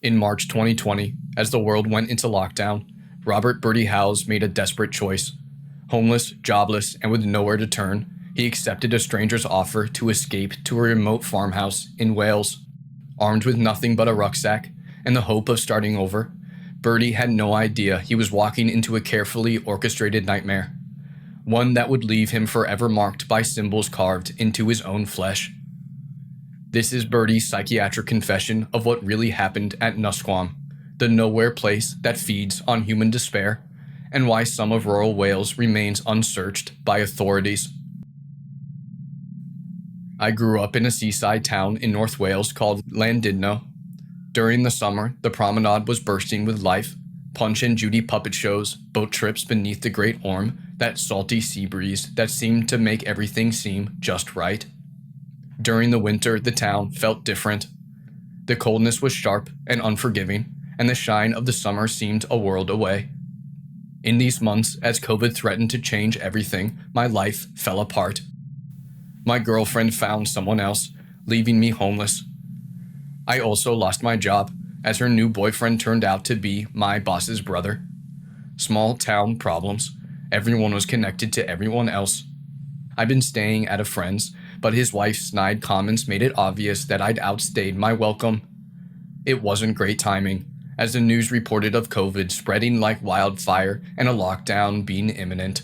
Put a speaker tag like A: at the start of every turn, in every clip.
A: In March 2020, as the world went into lockdown, Robert Bertie Howells made a desperate choice. Homeless, jobless, and with nowhere to turn, he accepted a stranger's offer to escape to a remote farmhouse in Wales. Armed with nothing but a rucksack and the hope of starting over, Bertie had no idea he was walking into a carefully orchestrated nightmare. One that would leave him forever marked by symbols carved into his own flesh. This is Bertie's psychiatric confession of what really happened at Nusquam, the nowhere place that feeds on human despair, and why some of rural Wales remains unsearched by authorities. I grew up in a seaside town in North Wales called Llandudno. During the summer, the promenade was bursting with life. Punch and Judy puppet shows, boat trips beneath the Great Orme, that salty sea breeze that seemed to make everything seem just right. During the winter, the town felt different. The coldness was sharp and unforgiving, and the shine of the summer seemed a world away. In these months, as COVID threatened to change everything, my life fell apart. My girlfriend found someone else, leaving me homeless. I also lost my job, as her new boyfriend turned out to be my boss's brother. Small town problems. Everyone was connected to everyone else. I'd been staying at a friend's, but his wife's snide comments made it obvious that I'd outstayed my welcome. It wasn't great timing, as the news reported of COVID spreading like wildfire and a lockdown being imminent.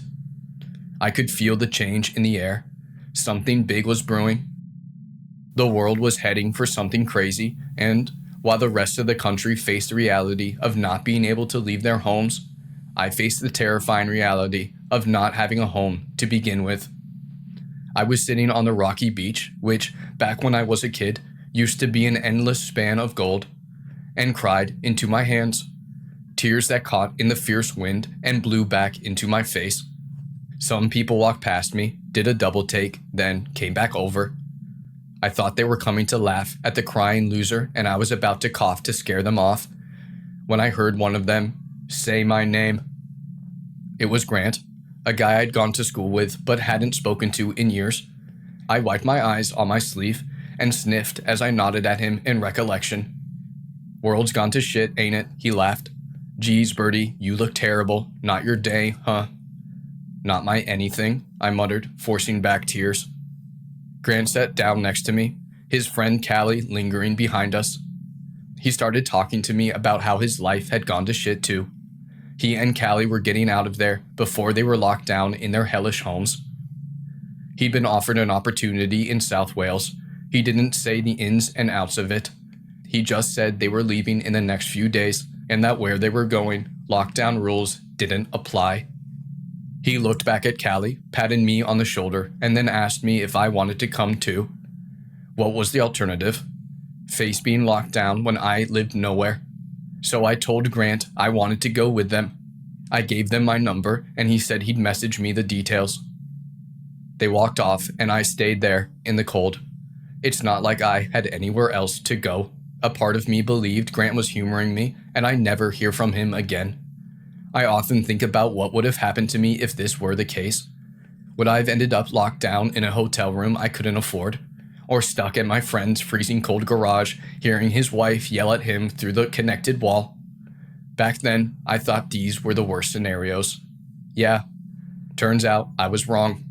A: I could feel the change in the air. Something big was brewing. The world was heading for something crazy, and while the rest of the country faced the reality of not being able to leave their homes, I faced the terrifying reality of not having a home to begin with. I was sitting on the rocky beach, which, back when I was a kid, used to be an endless span of gold, and cried into my hands, tears that caught in the fierce wind and blew back into my face. Some people walked past me, did a double take, then came back over. I thought they were coming to laugh at the crying loser, and I was about to cough to scare them off, when I heard one of them say my name. It was Grant, a guy I'd gone to school with but hadn't spoken to in years. I wiped my eyes on my sleeve and sniffed as I nodded at him in recollection. "World's gone to shit, ain't it?" he laughed. "Geez, Bertie, you look terrible. Not your day, huh?" "Not my anything," I muttered, forcing back tears. Grant sat down next to me, his friend Callie lingering behind us. He started talking to me about how his life had gone to shit too. He and Callie were getting out of there before they were locked down in their hellish homes. He'd been offered an opportunity in South Wales. He didn't say the ins and outs of it. He just said they were leaving in the next few days and that where they were going, lockdown rules didn't apply. He looked back at Callie, patted me on the shoulder, and then asked me if I wanted to come too. What was the alternative? Face being locked down when I lived nowhere. So I told Grant I wanted to go with them. I gave them my number, and he said he'd message me the details. They walked off, and I stayed there in the cold. It's not like I had anywhere else to go. A part of me believed Grant was humoring me, and I'd never hear from him again. I often think about what would have happened to me if this were the case. Would I have ended up locked down in a hotel room I couldn't afford? Or stuck at my friend's freezing cold garage, hearing his wife yell at him through the connected wall? Back then, I thought these were the worst scenarios. Yeah, turns out I was wrong.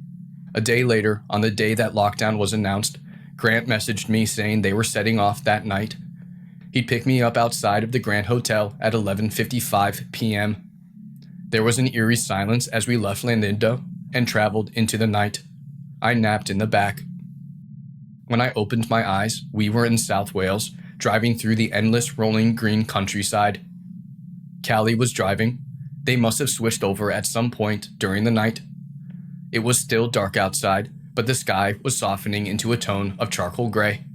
A: A day later, on the day that lockdown was announced, Grant messaged me saying they were setting off that night. He'd pick me up outside of the Grand Hotel at 11:55 p.m. There was an eerie silence as we left Llandudno and traveled into the night. I napped in the back. When I opened my eyes, we were in South Wales, driving through the endless rolling green countryside. Callie was driving. They must have switched over at some point during the night. It was still dark outside, but the sky was softening into a tone of charcoal gray.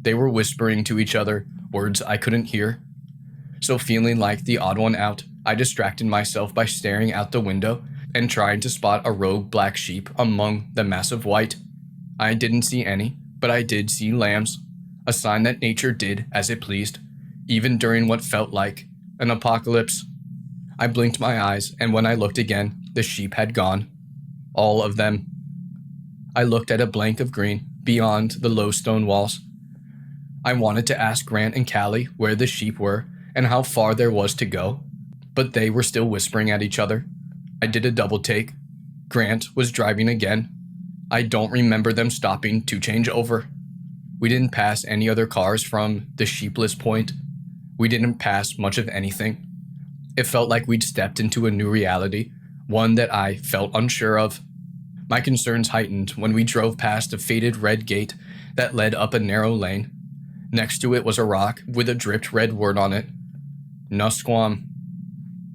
A: They were whispering to each other, words I couldn't hear. So feeling like the odd one out, I distracted myself by staring out the window and trying to spot a rogue black sheep among the massive white. I didn't see any, but I did see lambs, a sign that nature did as it pleased, even during what felt like an apocalypse. I blinked my eyes, and when I looked again, the sheep had gone. All of them. I looked at a blank of green beyond the low stone walls. I wanted to ask Grant and Callie where the sheep were and how far there was to go, but they were still whispering at each other. I did a double take. Grant was driving again. I don't remember them stopping to change over. We didn't pass any other cars from the sheepless point. We didn't pass much of anything. It felt like we'd stepped into a new reality, one that I felt unsure of. My concerns heightened when we drove past a faded red gate that led up a narrow lane. Next to it was a rock with a dripped red word on it. Nusquam.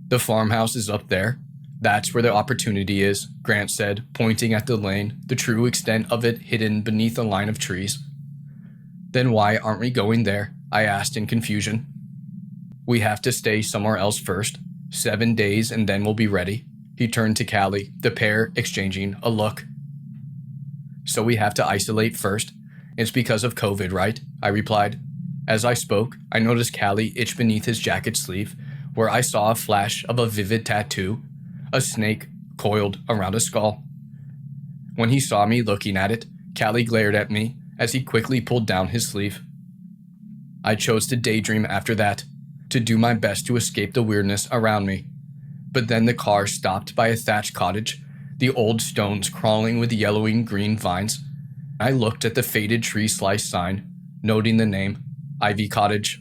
A: The farmhouse is up there. That's where the opportunity is, Grant said, pointing at the lane, the true extent of it hidden beneath a line of trees. Then why aren't we going there? I asked in confusion. We have to stay somewhere else first. 7 days and then we'll be ready. He turned to Callie, the pair exchanging a look. So we have to isolate first. It's because of COVID, right? I replied. As I spoke, I noticed Callie itch beneath his jacket sleeve, where I saw a flash of a vivid tattoo, a snake coiled around a skull. When he saw me looking at it, Callie glared at me as he quickly pulled down his sleeve. I chose to daydream after that, to do my best to escape the weirdness around me. But then the car stopped by a thatched cottage, the old stones crawling with yellowing green vines. I looked at the faded tree slice sign, noting the name, Ivy Cottage.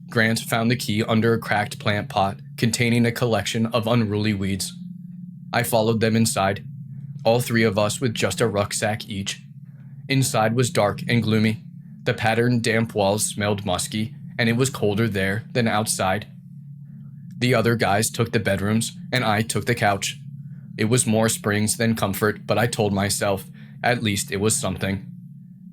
A: Grant found the key under a cracked plant pot containing a collection of unruly weeds. I followed them inside, all three of us with just a rucksack each. Inside was dark and gloomy. The patterned damp walls smelled musky, and it was colder there than outside. The other guys took the bedrooms, and I took the couch. It was more springs than comfort, but I told myself, at least it was something.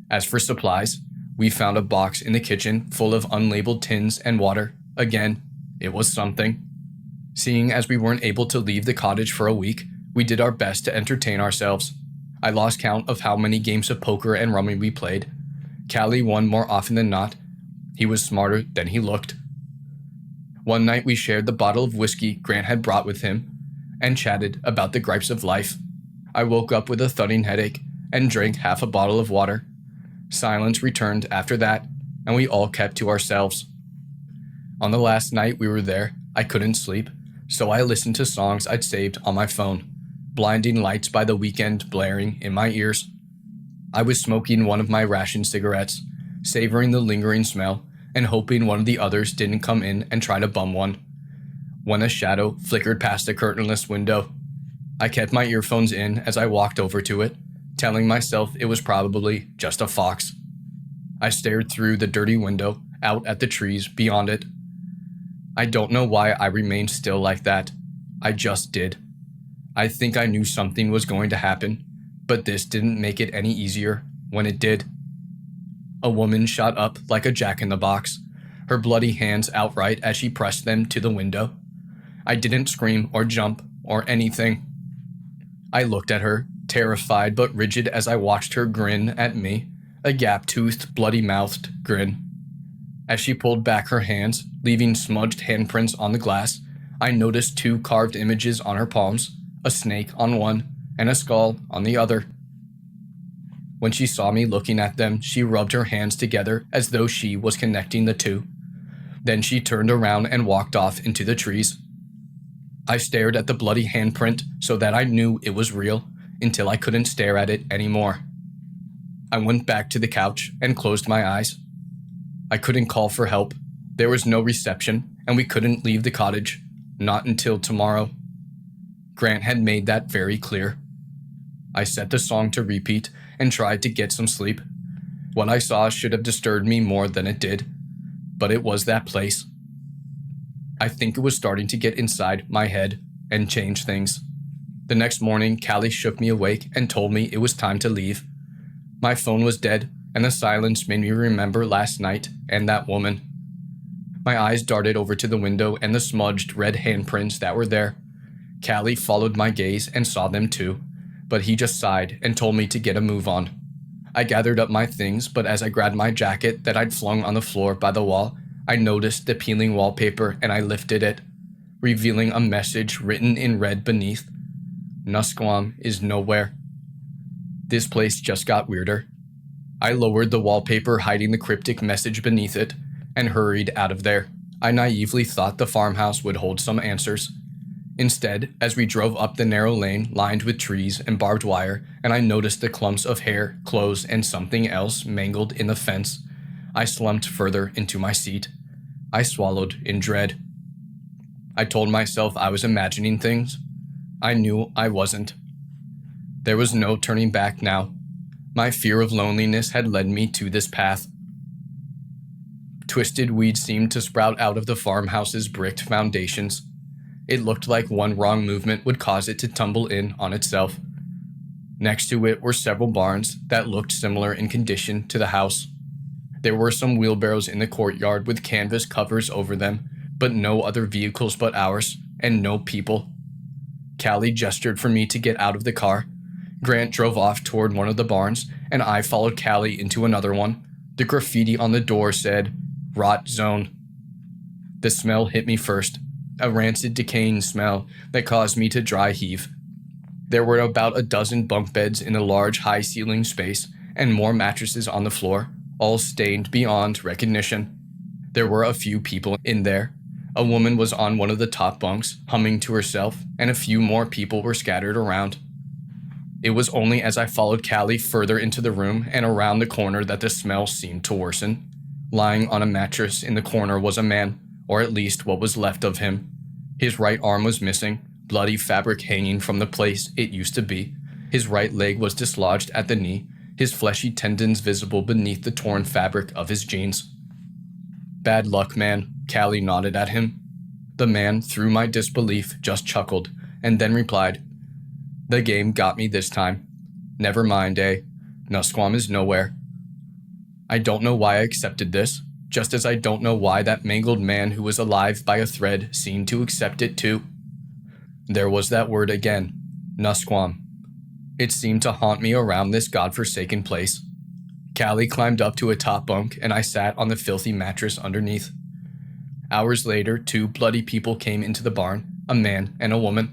A: As for supplies, we found a box in the kitchen full of unlabeled tins and water. Again, it was something. Seeing as we weren't able to leave the cottage for a week, we did our best to entertain ourselves. I lost count of how many games of poker and rummy we played. Callie won more often than not. He was smarter than he looked. One night we shared the bottle of whiskey Grant had brought with him and chatted about the gripes of life. I woke up with a thudding headache and drank half a bottle of water. Silence returned after that, and we all kept to ourselves. On the last night we were there, I couldn't sleep, so I listened to songs I'd saved on my phone, blinding lights by the weekend blaring in my ears. I was smoking one of my ration cigarettes, savoring the lingering smell, and hoping one of the others didn't come in and try to bum one, when a shadow flickered past the curtainless window. I kept my earphones in as I walked over to it, telling myself it was probably just a fox. I stared through the dirty window, out at the trees beyond it. I don't know why I remained still like that. I just did. I think I knew something was going to happen, but this didn't make it any easier when it did. A woman shot up like a jack-in-the-box, her bloody hands outright as she pressed them to the window. I didn't scream or jump or anything. I looked at her, terrified but rigid as I watched her grin at me, a gap-toothed, bloody-mouthed grin. As she pulled back her hands, leaving smudged handprints on the glass, I noticed 2 carved images on her palms, a snake on one and a skull on the other. When she saw me looking at them, she rubbed her hands together as though she was connecting the two. Then she turned around and walked off into the trees. I stared at the bloody handprint so that I knew it was real, until I couldn't stare at it anymore. I went back to the couch and closed my eyes. I couldn't call for help. There was no reception, and we couldn't leave the cottage, not until tomorrow. Grant had made that very clear. I set the song to repeat and tried to get some sleep. What I saw should have disturbed me more than it did, but it was that place. I think it was starting to get inside my head and change things. The next morning, Callie shook me awake and told me it was time to leave. My phone was dead, and the silence made me remember last night and that woman. My eyes darted over to the window and the smudged red handprints that were there. Callie followed my gaze and saw them too, but he just sighed and told me to get a move on. I gathered up my things, but as I grabbed my jacket that I'd flung on the floor by the wall, I noticed the peeling wallpaper and I lifted it, revealing a message written in red beneath. Nusquam is nowhere. This place just got weirder. I lowered the wallpaper hiding the cryptic message beneath it and hurried out of there. I naively thought the farmhouse would hold some answers. Instead, as we drove up the narrow lane lined with trees and barbed wire, and I noticed the clumps of hair, clothes, and something else mangled in the fence, I slumped further into my seat. I swallowed in dread. I told myself I was imagining things. I knew I wasn't. There was no turning back now. My fear of loneliness had led me to this path. Twisted weeds seemed to sprout out of the farmhouse's bricked foundations. It looked like one wrong movement would cause it to tumble in on itself. Next to it were several barns that looked similar in condition to the house. There were some wheelbarrows in the courtyard with canvas covers over them, but no other vehicles but ours, and no people. Callie gestured for me to get out of the car. Grant drove off toward one of the barns, and I followed Callie into another one. The graffiti on the door said, "Rot Zone." The smell hit me first, a rancid, decaying smell that caused me to dry heave. There were about a dozen bunk beds in a large, high-ceilinged space, and more mattresses on the floor, all stained beyond recognition. There were a few people in there. A woman was on one of the top bunks, humming to herself, and a few more people were scattered around. It was only as I followed Callie further into the room and around the corner that the smell seemed to worsen. Lying on a mattress in the corner was a man, or at least what was left of him. His right arm was missing, bloody fabric hanging from the place it used to be. His right leg was dislodged at the knee, his fleshy tendons visible beneath the torn fabric of his jeans. "Bad luck, man," Callie nodded at him. The man, through my disbelief, just chuckled, and then replied, "The game got me this time. Never mind, eh? Nusquam is nowhere." I don't know why I accepted this, just as I don't know why that mangled man who was alive by a thread seemed to accept it too. There was that word again, Nusquam. It seemed to haunt me around this godforsaken place. Callie climbed up to a top bunk, and I sat on the filthy mattress underneath. Hours later, two bloody people came into the barn, a man and a woman.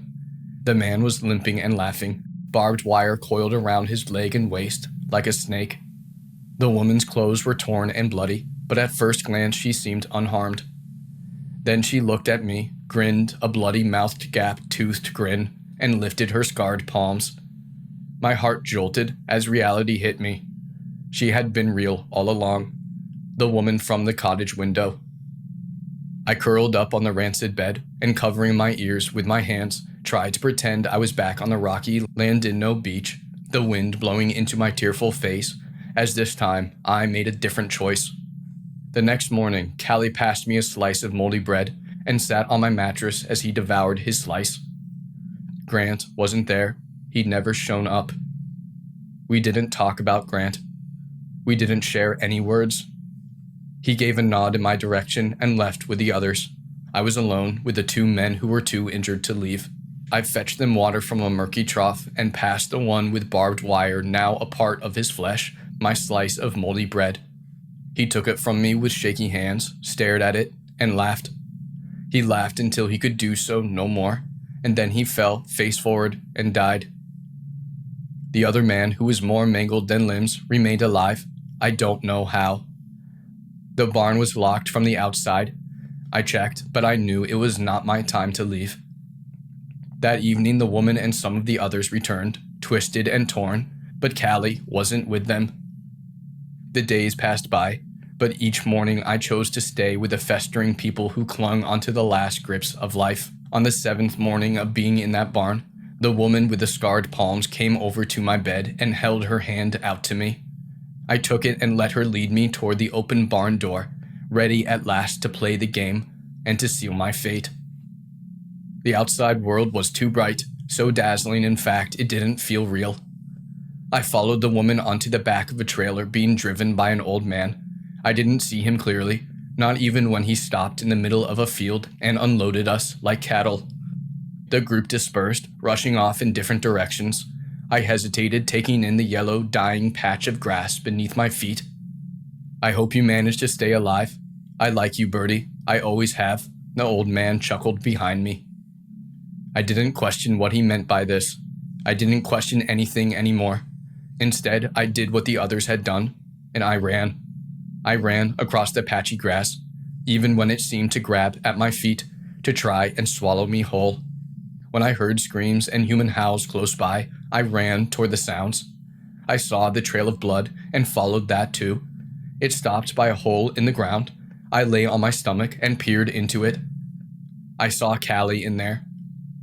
A: The man was limping and laughing, barbed wire coiled around his leg and waist, like a snake. The woman's clothes were torn and bloody, but at first glance she seemed unharmed. Then she looked at me, grinned a bloody-mouthed gap-toothed grin, and lifted her scarred palms. My heart jolted as reality hit me. She had been real all along. The woman from the cottage window. I curled up on the rancid bed and, covering my ears with my hands, tried to pretend I was back on the rocky Landinno beach, the wind blowing into my tearful face, as this time I made a different choice. The next morning, Callie passed me a slice of moldy bread and sat on my mattress as he devoured his slice. Grant wasn't there. He'd never shown up. We didn't talk about Grant. We didn't share any words. He gave a nod in my direction and left with the others. I was alone with the two men who were too injured to leave. I fetched them water from a murky trough and passed the one with barbed wire, now a part of his flesh, my slice of moldy bread. He took it from me with shaky hands, stared at it, and laughed. He laughed until he could do so no more, and then he fell face forward and died. The other man, who was more mangled than limbs, remained alive. I don't know how. The barn was locked from the outside. I checked, but I knew it was not my time to leave. That evening, the woman and some of the others returned, twisted and torn, but Callie wasn't with them. The days passed by, but each morning I chose to stay with the festering people who clung onto the last grips of life. On the 7th morning of being in that barn, the woman with the scarred palms came over to my bed and held her hand out to me. I took it and let her lead me toward the open barn door, ready at last to play the game and to seal my fate. The outside world was too bright, so dazzling in fact it didn't feel real. I followed the woman onto the back of a trailer being driven by an old man. I didn't see him clearly, not even when he stopped in the middle of a field and unloaded us like cattle. The group dispersed, rushing off in different directions. I hesitated, taking in the yellow, dying patch of grass beneath my feet. "I hope you managed to stay alive. I like you, Bertie. I always have," the old man chuckled behind me. I didn't question what he meant by this. I didn't question anything anymore. Instead, I did what the others had done. and I ran. I ran across the patchy grass, even when it seemed to grab at my feet to try and swallow me whole. When I heard screams and human howls close by, I ran toward the sounds. I saw the trail of blood and followed that too. It stopped by a hole in the ground. I lay on my stomach and peered into it. I saw Callie in there,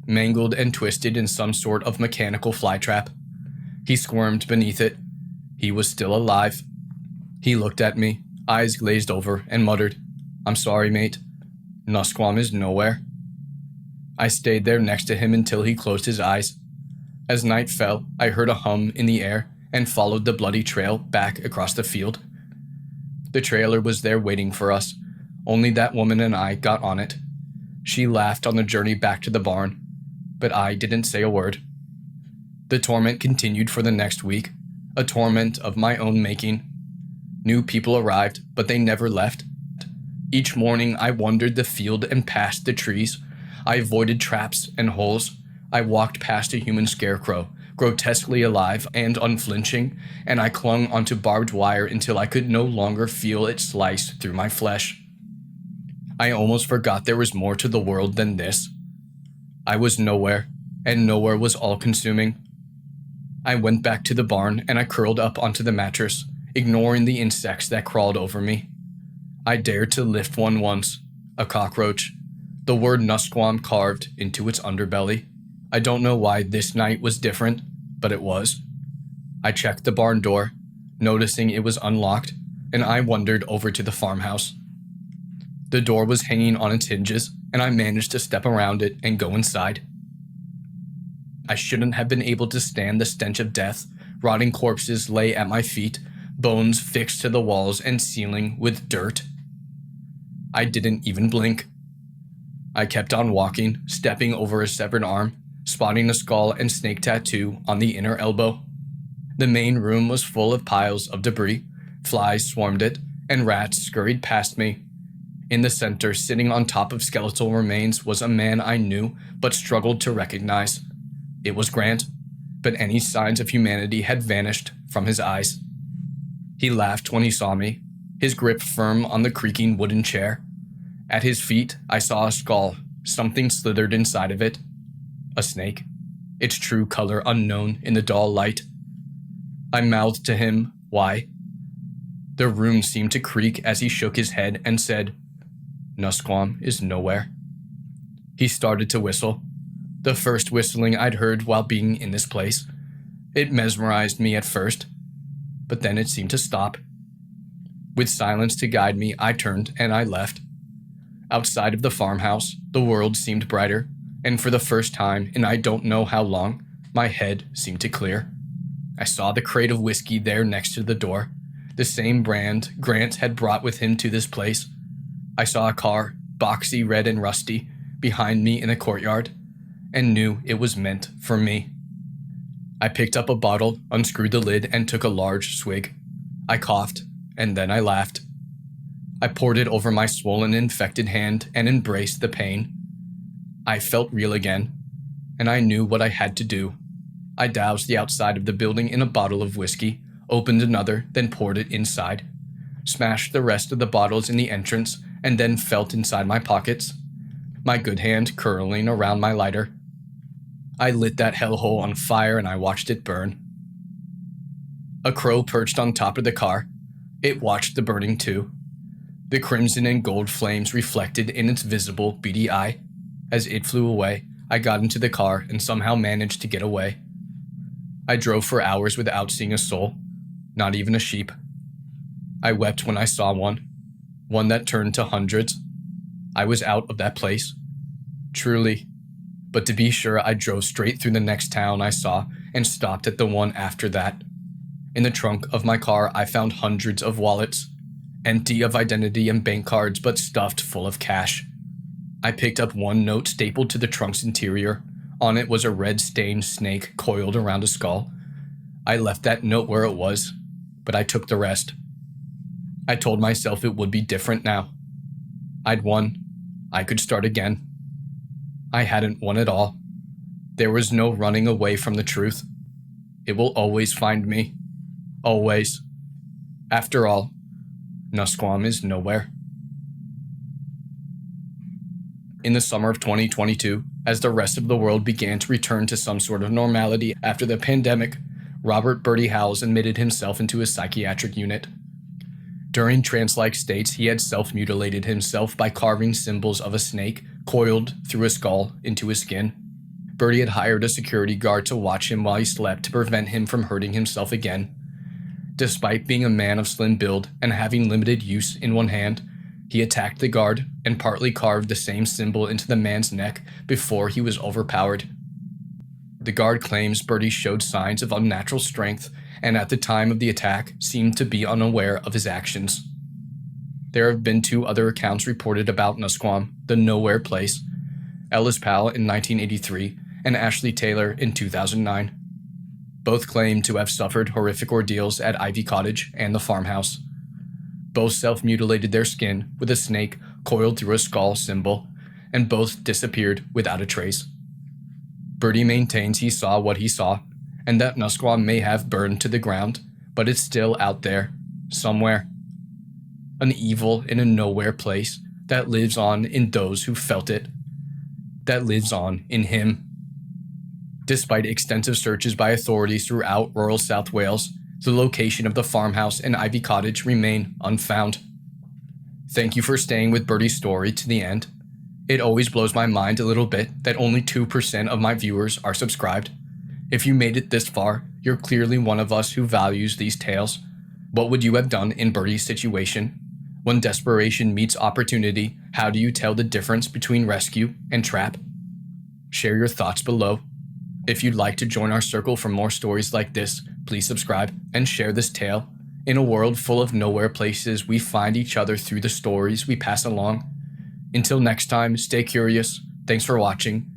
A: mangled and twisted in some sort of mechanical flytrap. He squirmed beneath it. He was still alive. He looked at me, eyes glazed over, and muttered, "I'm sorry, mate. Nusquam is nowhere." I stayed there next to him until he closed his eyes. As night fell, I heard a hum in the air and followed the bloody trail back across the field. The trailer was there waiting for us. Only that woman and I got on it. She laughed on the journey back to the barn, but I didn't say a word. The torment continued for the next week, a torment of my own making. New people arrived, but they never left. Each morning I wandered the field and past the trees. I avoided traps and holes. I walked past a human scarecrow, grotesquely alive and unflinching, and I clung onto barbed wire until I could no longer feel it slice through my flesh. I almost forgot there was more to the world than this. I was nowhere, and nowhere was all-consuming. I went back to the barn and I curled up onto the mattress, ignoring the insects that crawled over me. I dared to lift one once, a cockroach, the word Nusquam carved into its underbelly. I don't know why this night was different, but it was. I checked the barn door, noticing it was unlocked, and I wandered over to the farmhouse. The door was hanging on its hinges, and I managed to step around it and go inside. I shouldn't have been able to stand the stench of death. Rotting corpses lay at my feet, bones fixed to the walls and ceiling with dirt. I didn't even blink. I kept on walking, stepping over a severed arm, spotting a skull and snake tattoo on the inner elbow. The main room was full of piles of debris. Flies swarmed it, and rats scurried past me. In the center, sitting on top of skeletal remains, was a man I knew but struggled to recognize. It was Grant, but any signs of humanity had vanished from his eyes. He laughed when he saw me, his grip firm on the creaking wooden chair. At his feet, I saw a skull. Something slithered inside of it. A snake, its true color unknown in the dull light. I mouthed to him, "Why?" The room seemed to creak as he shook his head and said, "Nusquam is nowhere." He started to whistle, the first whistling I'd heard while being in this place. It mesmerized me at first, but then it seemed to stop. With silence to guide me, I turned and I left. Outside of the farmhouse, the world seemed brighter, and for the first time in I don't know how long, my head seemed to clear. I saw the crate of whiskey there next to the door, the same brand Grant had brought with him to this place. I saw a car, boxy, red, and rusty, behind me in the courtyard, and knew it was meant for me. I picked up a bottle, unscrewed the lid, and took a large swig. I coughed, and then I laughed. I poured it over my swollen, infected hand and embraced the pain. I felt real again, and I knew what I had to do. I doused the outside of the building in a bottle of whiskey, opened another, then poured it inside, smashed the rest of the bottles in the entrance, and then felt inside my pockets, my good hand curling around my lighter. I lit that hellhole on fire and I watched it burn. A crow perched on top of the car. It watched the burning too. The crimson and gold flames reflected in its visible, beady eye. As it flew away, I got into the car and somehow managed to get away. I drove for hours without seeing a soul, not even a sheep. I wept when I saw one that turned to hundreds. I was out of that place. Truly. But to be sure, I drove straight through the next town I saw and stopped at the one after that. In the trunk of my car, I found hundreds of wallets, empty of identity and bank cards, but stuffed full of cash. I picked up one note stapled to the trunk's interior. On it was a red-stained snake coiled around a skull. I left that note where it was, but I took the rest. I told myself it would be different now. I'd won. I could start again. I hadn't won at all. There was no running away from the truth. It will always find me. Always. After all, Nusquam is nowhere. In the summer of 2022, as the rest of the world began to return to some sort of normality after the pandemic, Robert Bertie Howells admitted himself into a psychiatric unit. During trance-like states, he had self-mutilated himself by carving symbols of a snake coiled through a skull into his skin. Bertie had hired a security guard to watch him while he slept to prevent him from hurting himself again. Despite being a man of slim build and having limited use in one hand, he attacked the guard and partly carved the same symbol into the man's neck before he was overpowered. The guard claims Bertie showed signs of unnatural strength and at the time of the attack seemed to be unaware of his actions. There have been 2 other accounts reported about Nusquam, the nowhere place, Ellis Powell in 1983 and Ashley Taylor in 2009. Both claim to have suffered horrific ordeals at Ivy Cottage and the farmhouse. Both self-mutilated their skin with a snake coiled through a skull symbol, and both disappeared without a trace. Bertie maintains he saw what he saw, and that Nusquam may have burned to the ground, but it's still out there, somewhere. An evil in a nowhere place that lives on in those who felt it, that lives on in him. Despite extensive searches by authorities throughout rural South Wales, the location of the farmhouse and Ivy Cottage remain unfound. Thank you for staying with Bertie's story to the end. It always blows my mind a little bit that only 2% of my viewers are subscribed. If you made it this far, you're clearly one of us who values these tales. What would you have done in Bertie's situation? When desperation meets opportunity, how do you tell the difference between rescue and trap? Share your thoughts below. If you'd like to join our circle for more stories like this, please subscribe and share this tale. In a world full of nowhere places, we find each other through the stories we pass along. Until next time, stay curious. Thanks for watching,